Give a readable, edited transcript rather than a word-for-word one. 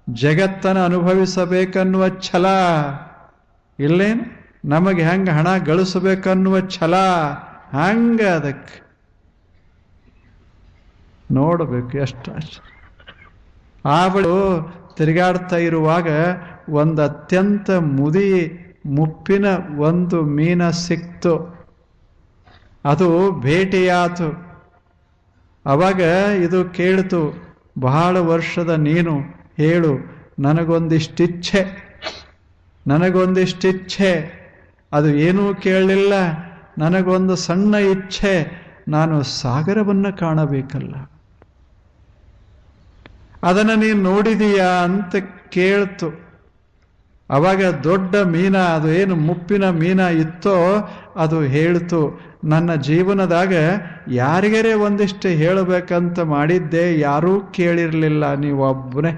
ಜಗತ್ತನ್ನು ಅನುಭವಿಸಬೇಕನ್ನುವ ಛಲ ಇಲ್ಲೇನು? ನಮಗೆ ಹೆಂಗೆ ಹಣ ಗಳಿಸಬೇಕನ್ನುವ ಛಲ ಹಂಗೆ ಅದಕ್ಕೆ ನೋಡಬೇಕು ಎಷ್ಟು. ಅವಳು ತಿರುಗಾಡ್ತಾ ಇರುವಾಗ ಒಂದು ಅತ್ಯಂತ ಮುಪ್ಪಿನ ಒಂದು ಮೀನ ಸಿಕ್ತು. ಅದು ಭೇಟಿಯಾತು. ಅವಾಗ ಇದು ಕೇಳ್ತು, ಬಹಳ ವರ್ಷದ ನೀನು ಹೇಳು, ನನಗೊಂದಿಷ್ಟಿಚ್ಛೆ. ಅದು ಏನೂ ಕೇಳಲಿಲ್ಲ. ನನಗೊಂದು ಸಣ್ಣ ಇಚ್ಛೆ, ನಾನು ಸಾಗರವನ್ನು ಕಾಣಬೇಕಲ್ಲ. ಅದನ್ನು ನೀನು ನೋಡಿದೀಯಾ ಅಂತ ಕೇಳ್ತು. ಅವಾಗ ದೊಡ್ಡ ಮೀನ, ಅದು ಏನು ಮುಪ್ಪಿನ ಮೀನ ಇತ್ತೋ ಅದು ಹೇಳ್ತು, ನನ್ನ ಜೀವನದಾಗ ಯಾರಿಗರೇ ಒಂದಿಷ್ಟು ಹೇಳಬೇಕಂತ ಮಾಡಿದ್ದೆ, ಯಾರೂ ಕೇಳಿರಲಿಲ್ಲ, ನೀವೊಬ್ಬನೇ